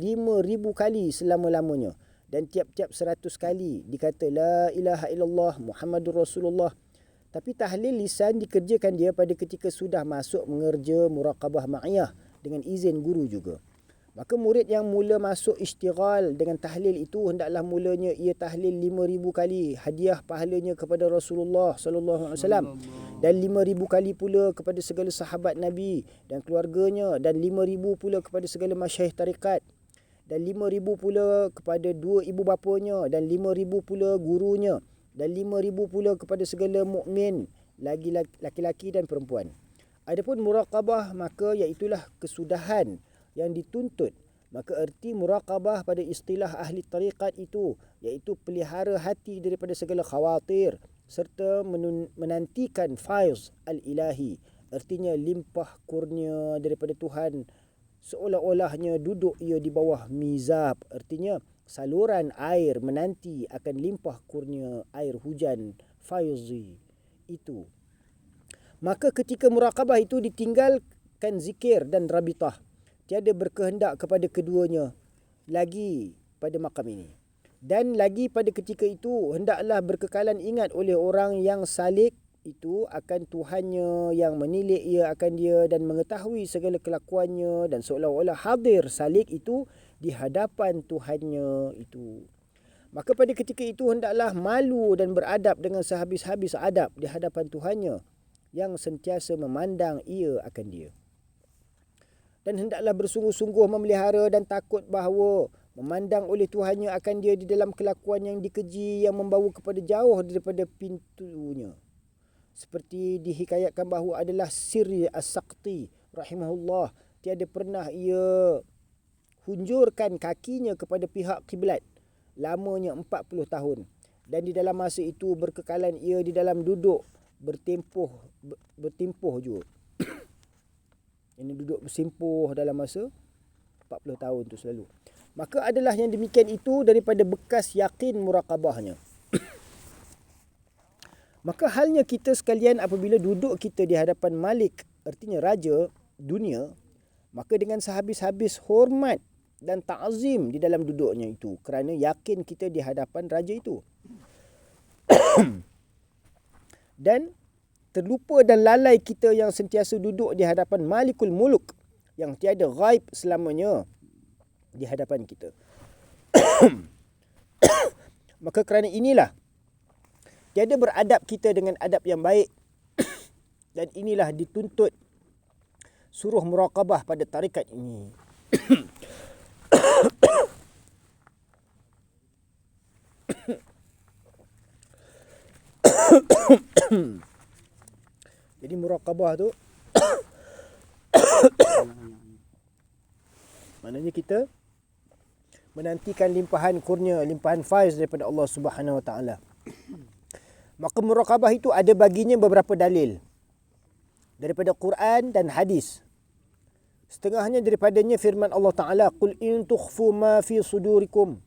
A: kali selama-lamanya. Dan tiap-tiap 100 kali dikata la ilaha illallah Muhammadur Rasulullah. Tapi tahlil lisan dikerjakan dia pada ketika sudah masuk mengerja muraqabah ma'iyah dengan izin guru juga. Maka murid yang mula masuk istighal dengan tahlil itu, hendaklah mulanya ia tahlil 5,000 kali hadiah pahalanya kepada Rasulullah sallallahu alaihi wasallam, dan 5,000 kali pula kepada segala sahabat Nabi dan keluarganya, dan 5,000 pula kepada segala masyayikh tarikat, dan 5,000 pula kepada dua ibu bapanya, dan 5,000 pula gurunya, dan 5,000 pula kepada segala mukmin laki-laki dan perempuan. Adapun muraqabah maka iaitulah kesudahan yang dituntut. Maka erti muraqabah pada istilah ahli tariqat itu iaitu pelihara hati daripada segala khawatir serta menantikan faiz al-ilahi. Artinya limpah kurnia daripada Tuhan, seolah-olahnya duduk ia di bawah mizab. Artinya saluran air menanti akan limpah kurnia air hujan faizi itu. Maka ketika muraqabah itu ditinggalkan zikir dan rabitah, tiada berkehendak kepada keduanya lagi pada makam ini. Dan lagi pada ketika itu hendaklah berkekalan ingat oleh orang yang salik itu akan Tuhannya yang menilik ia akan dia dan mengetahui segala kelakuannya dan seolah-olah hadir salik itu di hadapan Tuhannya itu. Maka pada ketika itu hendaklah malu dan beradab dengan sehabis-habis adab di hadapan Tuhannya yang sentiasa memandang ia akan dia. Dan hendaklah bersungguh-sungguh memelihara dan takut bahawa memandang oleh Tuhannya akan dia di dalam kelakuan yang dikeji yang membawa kepada jauh daripada pintunya. Seperti dihikayatkan bahawa adalah Sirri As-Saqti rahimahullah, tiada pernah ia hunjurkan kakinya kepada pihak kiblat lamanya 40 tahun. Dan di dalam masa itu berkekalan ia di dalam duduk bertempuh juga. Ini duduk bersimpuh dalam masa 40 tahun tu selalu. Maka adalah yang demikian itu daripada bekas yakin muraqabahnya. Maka halnya kita sekalian apabila duduk kita di hadapan Malik, artinya raja dunia, maka dengan sehabis-habis hormat dan ta'zim di dalam duduknya itu, kerana yakin kita di hadapan raja itu. Dan terlupa dan lalai kita yang sentiasa duduk di hadapan Malikul Muluk yang tiada ghaib selamanya di hadapan kita. Maka kerana inilah tiada beradab kita dengan adab yang baik dan inilah dituntut suruh muraqabah pada tarikat ini. Jadi muraqabah tu maknanya kita menantikan limpahan kurnia, limpahan faiz daripada Allah Subhanahu Wa Taala. Maka muraqabah itu ada baginya beberapa dalil daripada Quran dan hadis. Setengahnya daripadanya firman Allah Taala, "Qul in tukhfu ma fi sudurikum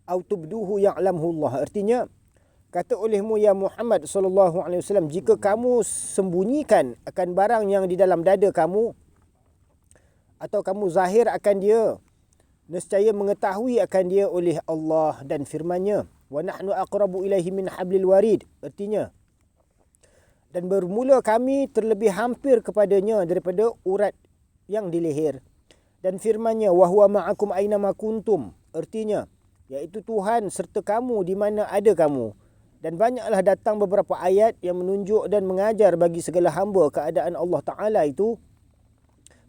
A: aw tubduhu ya'lamhu Allah." Artinya, kata olehmu ya Muhammad sallallahu alaihi wasallam, jika kamu sembunyikan akan barang yang di dalam dada kamu atau kamu zahir akan dia, nescaya mengetahui akan dia oleh Allah. Dan firman-Nya, "Wa nahnu aqrabu ilaihi min hablil warid." Artinya, dan bermula kami terlebih hampir kepadanya daripada urat yang di leher. Dan firman-Nya, "Wa huwa ma'akum aina ma kuntum." Artinya, iaitu Tuhan serta kamu di mana ada kamu. Dan banyaklah datang beberapa ayat yang menunjuk dan mengajar bagi segala hamba keadaan Allah Ta'ala itu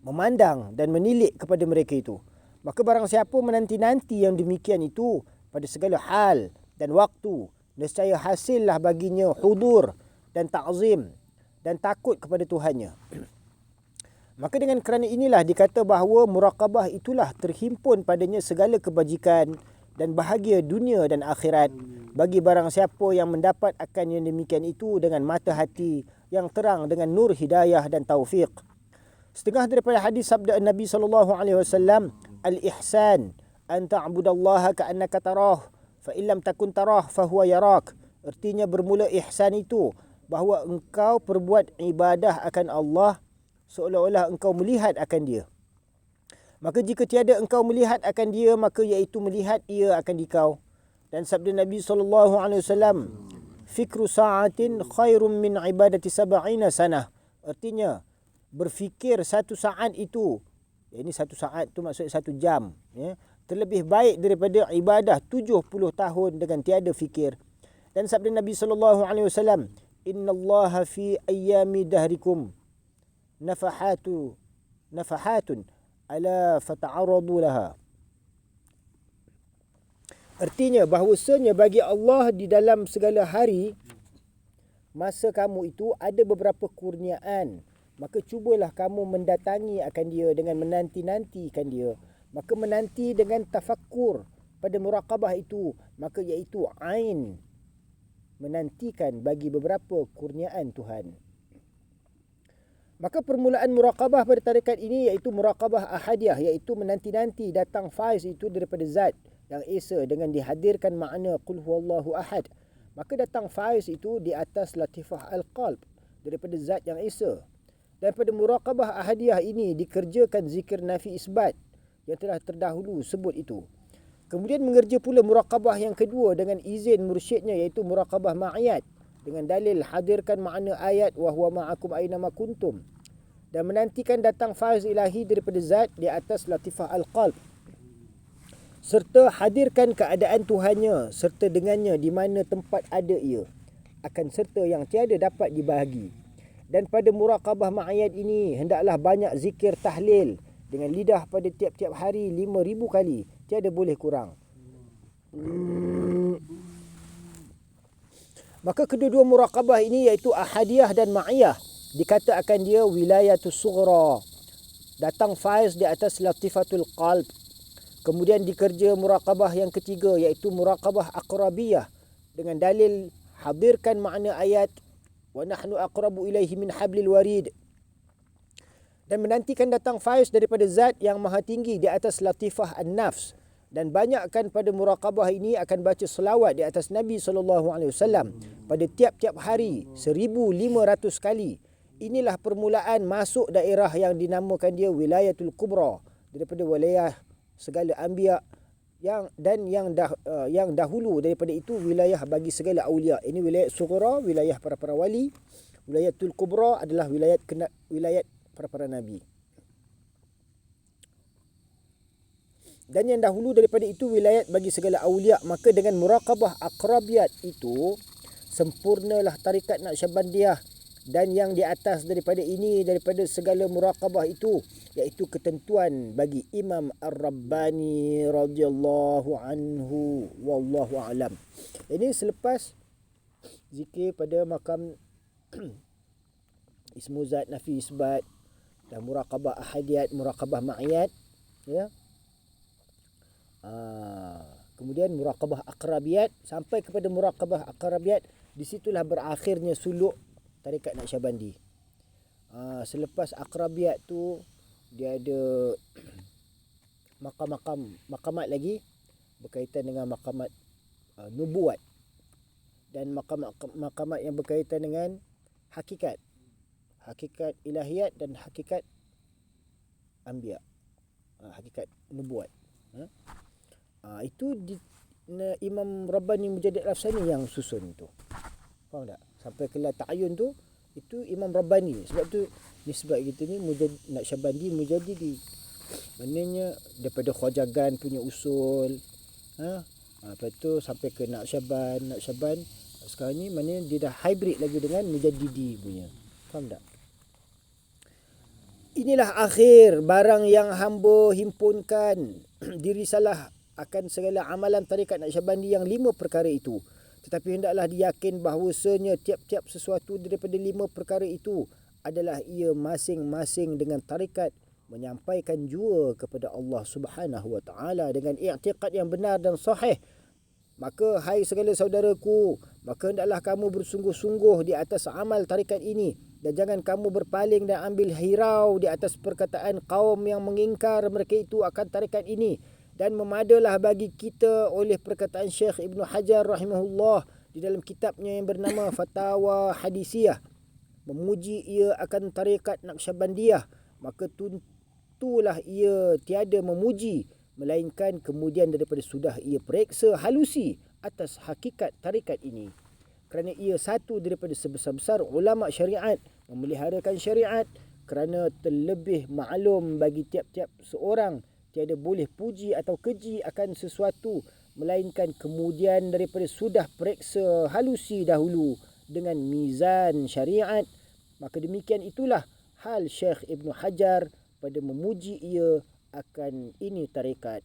A: memandang dan menilik kepada mereka itu. Maka barang siapa menanti-nanti yang demikian itu pada segala hal dan waktu, nescaya hasillah baginya hudur dan ta'zim dan takut kepada Tuhannya. Maka dengan kerana inilah dikata bahawa muraqabah itulah terhimpun padanya segala kebajikan dan bahagia dunia dan akhirat bagi barang siapa yang mendapat akan yang demikian itu dengan mata hati yang terang dengan nur hidayah dan taufik. Setengah daripada hadis sabda Nabi sallallahu alaihi wasallam, "Al-ihsan an ta'budallaha ka'annaka tarah, fa in lam takun tarah fa huwa yarak." Artinya bermula ihsan itu bahawa engkau perbuat ibadah akan Allah seolah-olah engkau melihat akan dia. Maka jika tiada engkau melihat akan dia, maka iaitu melihat ia akan dikau. Dan sabda Nabi SAW, "Fikru sa'atin khairum min ibadati sab'ina sanah." Artinya, berfikir satu saat itu, ini satu saat tu maksudnya 1 jam, ya, terlebih baik daripada ibadah 70 tahun dengan tiada fikir. Dan sabda Nabi SAW, "Innallaha fi ayyami dahrikum nafahatun ala fata'arradu laha." Artinya bahawasanya bagi Allah di dalam segala hari masa kamu itu ada beberapa kurniaan, maka cubalah kamu mendatangi akan dia dengan menanti-nantikan dia. Maka menanti dengan tafakkur pada muraqabah itu, maka iaitu ain, menantikan bagi beberapa kurniaan Tuhan. Maka permulaan muraqabah pada tarekat ini iaitu muraqabah ahadiyah, iaitu menanti-nanti datang faiz itu daripada zat yang esa dengan dihadirkan makna qul huwallahu ahad. Maka datang faiz itu di atas latifah al-qalb daripada zat yang esa. Dan pada muraqabah ahadiyah ini dikerjakan zikir nafi isbat yang telah terdahulu sebut itu. Kemudian mengerja pula muraqabah yang kedua dengan izin mursyidnya, iaitu muraqabah ma'iyat dengan dalil hadirkan makna ayat wa huwa ma'akum aina ma kuntum, dan menantikan datang faiz ilahi daripada zat di atas latifah al-qalb, serta hadirkan keadaan Tuhannya serta dengannya di mana tempat ada ia, akan serta yang tiada dapat dibahagi. Dan pada muraqabah ma'iyat ini hendaklah banyak zikir tahlil dengan lidah pada tiap-tiap hari 5,000 kali, tiada boleh kurang. Maka kedua-dua muraqabah ini iaitu ahadiyah dan ma'iyah dikata akan dia wilayatus sughra, datang faiz di atas latifatul qalb. Kemudian dikerja muraqabah yang ketiga iaitu muraqabah aqrabiyah dengan dalil hadirkan makna ayat wa nahnu aqrabu ilaihi min hablil warid, dan menantikan datang faiz daripada zat yang maha tinggi di atas latifah an-nafs. Dan banyakkan pada muraqabah ini akan baca selawat di atas Nabi SAW pada tiap-tiap hari 1,500 kali. Inilah permulaan masuk daerah yang dinamakan dia wilayatul kubra daripada wilayah segala anbiya yang dahulu daripada itu wilayah bagi segala aulia. Ini wilayah sughra, wilayah para wali. Wilayatul kubra adalah wilayat para nabi. Dan yang dahulu daripada itu wilayat bagi segala aulia. Maka dengan muraqabah aqrabiyat itu sempurnalah tarikat Naqsyabandiyah. Dan yang di atas daripada ini, daripada segala muraqabah itu, iaitu ketentuan bagi Imam Ar-Rabbani radhiyallahu anhu, wallahu alam. Ini selepas zikir pada makam ismu zat nafi isbat dan muraqabah ahadiyat, muraqabah ma'iyat, ya. Kemudian muraqabah aqrabiyat, sampai kepada muraqabah aqrabiyat, di situlah berakhirnya suluk tarikat Naqsyabandi. Selepas aqrabiyat tu dia ada makamat lagi berkaitan dengan makamat nubuat dan makamat yang berkaitan dengan hakikat ilahiyat dan hakikat anbiya, hakikat nubuat. Itu Imam Rabbani Mujaddid Al-Afsani yang susun tu. Faham tak? Sampai kelas ta'ayun tu itu Imam Rabbani. Sebab tu nisbat kita ni Naqsyabandi Mujaddidi. Maknanya daripada Khawajagan punya usul, lepas tu sampai ke Naqsyaban sekarang ni maknanya dia dah hybrid lagi dengan Mujaddidi punya. Faham tak? Inilah akhir barang yang hamba himpunkan diri salah akan segala amalan tarikat Naqsyabandi yang 5 perkara itu. Tetapi hendaklah diyakin bahawasanya tiap-tiap sesuatu daripada 5 perkara itu adalah ia masing-masing dengan tarikat menyampaikan jua kepada Allah Subhanahu Wa Taala dengan i'tiqad yang benar dan sahih. Maka hai segala saudaraku, maka hendaklah kamu bersungguh-sungguh di atas amal tarikat ini, dan jangan kamu berpaling dan ambil hirau di atas perkataan kaum yang mengingkar mereka itu akan tarikat ini. Dan memadalah bagi kita oleh perkataan Syekh Ibn Hajar rahimahullah di dalam kitabnya yang bernama Fatawa Hadisiyah, memuji ia akan tarikat Naqsyabandiyah, maka tentulah ia tiada memuji melainkan kemudian daripada sudah ia periksa halusi atas hakikat tarikat ini. Kerana ia satu daripada sebesar-besar ulama syariat, memeliharakan syariat, kerana terlebih maklum bagi tiap-tiap seorang tiada boleh puji atau keji akan sesuatu melainkan kemudian daripada sudah periksa halusi dahulu dengan mizan syariat. Maka demikian itulah hal Syekh Ibn Hajar pada memuji ia akan ini tarikat.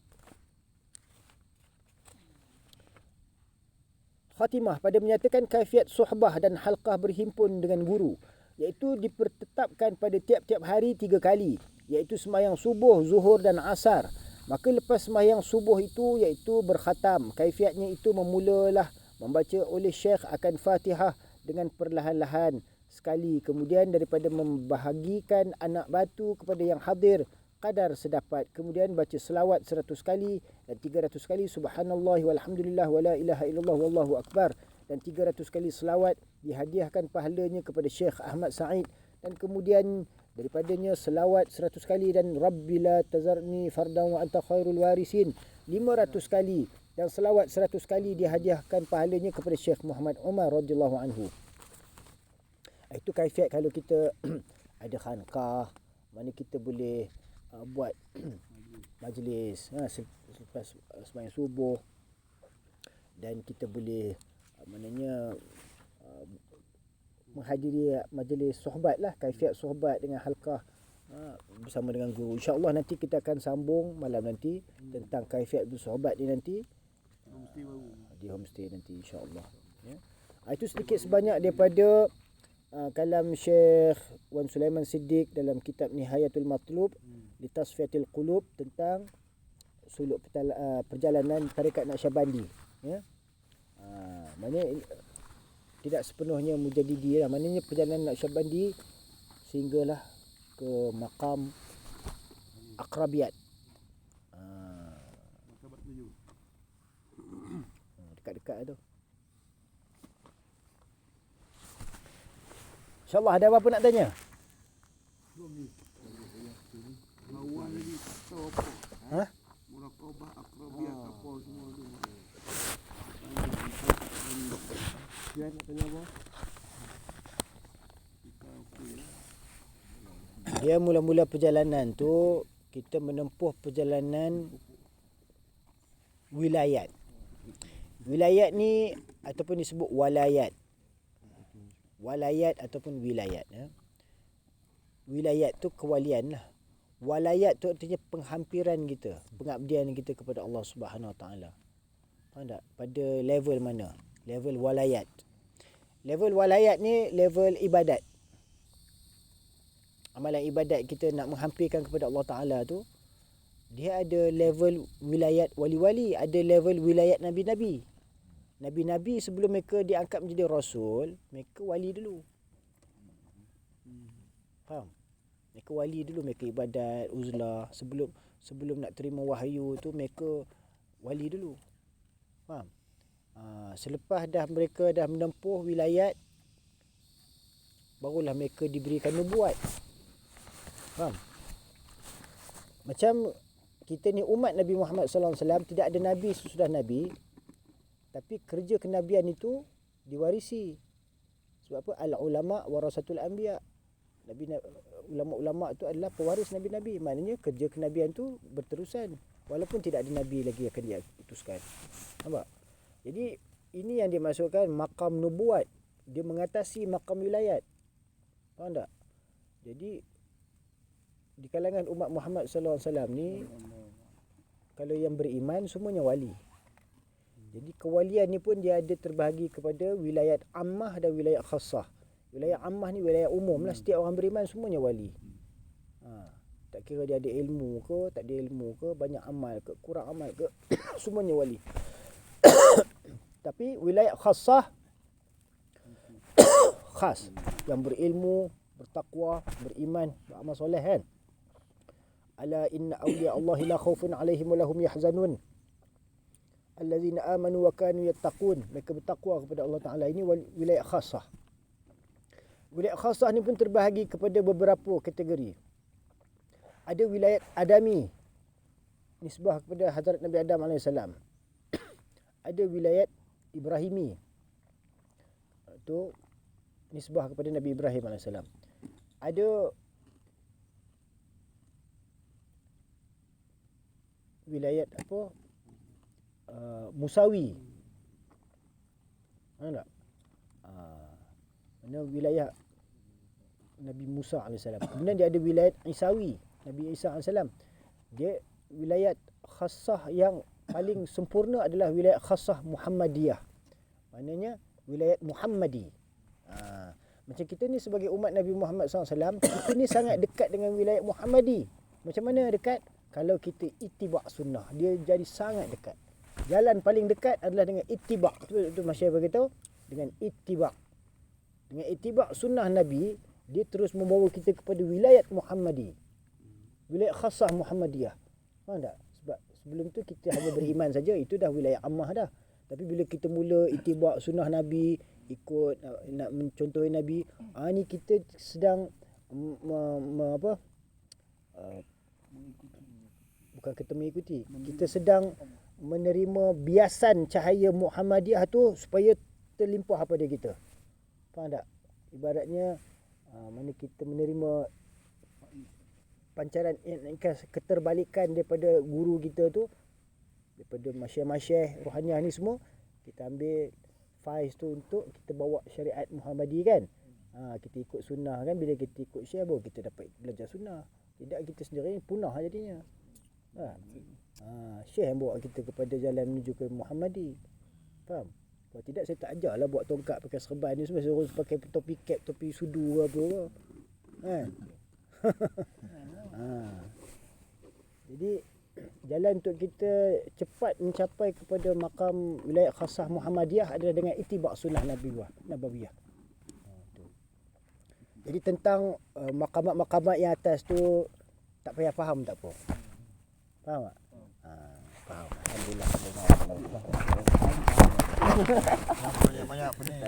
A: Khatimah pada menyatakan kaifiat suhbah dan halqah berhimpun dengan guru, iaitu dipertetapkan pada tiap-tiap hari 3 kali, iaitu sembahyang subuh, zuhur dan asar. Maka lepas sembahyang subuh itu iaitu berkhatam. Kaifiatnya itu memulalah membaca oleh syekh akan Fatihah dengan perlahan-lahan sekali, kemudian daripada membahagikan anak batu kepada yang hadir kadar sedapat, kemudian baca selawat 100 kali dan 300 kali subhanallah walhamdulillah wala ilaha illallah wallahu akbar, dan 300 kali selawat dihadiahkan pahalanya kepada Syekh Ahmad Said, dan kemudian daripadanya selawat 100 kali dan rabbila tazarni fardan wa anta khairul warisin 500 kali, dan selawat 100 kali dihadiahkan pahalanya kepada Syekh Muhammad Umar radhiyallahu anhu. Itu kaifiat kalau kita ada khanqah, mana kita boleh buat majlis selepas sembahyang subuh, dan kita boleh maknanya menghadiri majlis sohbat lah, kaifiat sohbat dengan halqah bersama dengan guru. InsyaAllah nanti kita akan sambung malam nanti tentang kaifiat bersohbat ni nanti di homestay nanti insyaAllah ya. Itu sedikit sebanyak daripada kalam Syekh Wan Sulaiman Siddiq dalam kitab Nihayatul Matlub li Tasfiyatil Qulub tentang suluk perjalanan tarekat Naqsyabandi ya. Maknanya tidak sepenuhnya Mujaddidi lah, maknanya perjalanan Naqsyabandi sehinggalah ke makam akrabiyat. Dekat-dekat tu. InsyaAllah ada apa-apa nak tanya?
B: Lawan lagi tak tahu apa.
A: Ha?
B: Muraqabah, akrabiyat, apa semua tu. Dia nak tanya apa?
A: Dia mula-mula perjalanan tu, kita menempuh perjalanan wilayat. Wilayat ni ataupun disebut walayat. Walayat ataupun wilayat ya. Wilayat tu kewalian lah. Walayat tu artinya penghampiran kita, pengabdian kita kepada Allah Subhanahu Wa Taala. Faham tak? Pada level mana? Level walayat. Level walayat ni level ibadat. Amalan ibadat kita nak menghampirkan kepada Allah Taala tu, dia ada level wilayat wali-wali, ada level wilayat nabi-nabi. Nabi-nabi sebelum mereka diangkat menjadi rasul, mereka wali dulu. Faham? Mereka wali dulu, mereka ibadat, uzlah. Sebelum nak terima wahyu tu, mereka wali dulu. Faham? Selepas mereka dah menempuh wilayat, barulah mereka diberikan nubuat. Faham? Macam kita ni umat Nabi Muhammad sallallahu alaihi wasallam, tidak ada nabi sesudah nabi, tapi kerja kenabian itu diwarisi. Sebab apa? Al-ulama warasatul anbiya. Ulama-ulama itu adalah pewaris nabi-nabi. Maknanya kerja kenabian tu berterusan walaupun tidak ada nabi lagi akan diutuskan. Nampak? Jadi ini yang dimaksudkan makam nubuat. Dia mengatasi makam wilayat. Faham tak? Jadi di kalangan umat Muhammad sallallahu alaihi wasallam ni, kalau yang beriman semuanya wali. Jadi kewalian ni pun dia ada terbahagi kepada wilayat ammah dan wilayat khassah. Wilayat ammah ni wilayat umum lah, setiap orang beriman semuanya wali. Tak kira dia ada ilmu ke, tak ada ilmu ke, banyak amal ke, kurang amal ke, semuanya wali. Tapi wilayat khassah khas, yang berilmu, bertakwa, beriman, beramal soleh kan. Ala inna awliya Allahi la khawfun alaihim wa lahum yahzanun. Allazina amanu wa kanu yattaqun. Mereka bertakwa kepada Allah Taala. Ini wilayah khasah. Wilayah khasah ni pun terbahagi kepada beberapa kategori. Ada wilayah adami, nisbah kepada Hazrat Nabi Adam AS. Ada wilayah Ibrahimi, itu nisbah kepada Nabi Ibrahim AS. Ada wilayah apa? Musawi. Ada tak? Mana wilayah Nabi Musa AS. Kemudian dia ada wilayah Isawi, Nabi Isa AS. Dia wilayah khassah yang paling sempurna adalah wilayah khassah Muhammadiyah. Maknanya wilayat Muhammadi. Macam kita ni sebagai umat Nabi Muhammad SAW, kita ni sangat dekat dengan wilayat Muhammadi. Macam mana dekat? Kalau kita ittiba' sunnah, dia jadi sangat dekat. Jalan paling dekat adalah dengan ittiba'. Itu Masyayikh beritahu, dengan ittiba'. Dengan ittiba' sunnah Nabi, dia terus membawa kita kepada wilayat Muhammadi. Wilayat khasah Muhammadiyah. Faham tak? Sebab sebelum tu kita hanya beriman saja, itu dah wilayah ammah dah. Tapi bila kita mula ittiba' sunnah Nabi, ikut nak mencontohi Nabi, ni kita sedang bukan kita mengikuti, kita sedang menerima biasan cahaya Muhammadiyah tu supaya terlimpah pada kita. Faham tak? Ibaratnya mana kita menerima pancaran keterbalikan daripada guru kita tu, daripada masyayikh rohaniah ni semua, kita ambil faiz tu untuk kita bawa syariat Muhammadi kan. Kita ikut sunnah kan, bila kita ikut syekh baru kita dapat belajar sunnah. Tidak, kita sendiri punah jadinya. Syekh yang bawa kita kepada jalan menuju ke Muhammadi. Faham? Kalau tidak saya tak ajarlah buat tongkat pakai serban ni semua, suruh pakai topi cap, topi sudu apa kan. Jadi jalan untuk kita cepat mencapai kepada makam wilayah khasah Muhammadiyah adalah dengan ittiba' sunnah Nabawiyah. Jadi tentang makamat-makamat yang atas tu tak payah faham tak apa. Faham tak? Faham. Alhamdulillah.
B: Banyak-banyak pening.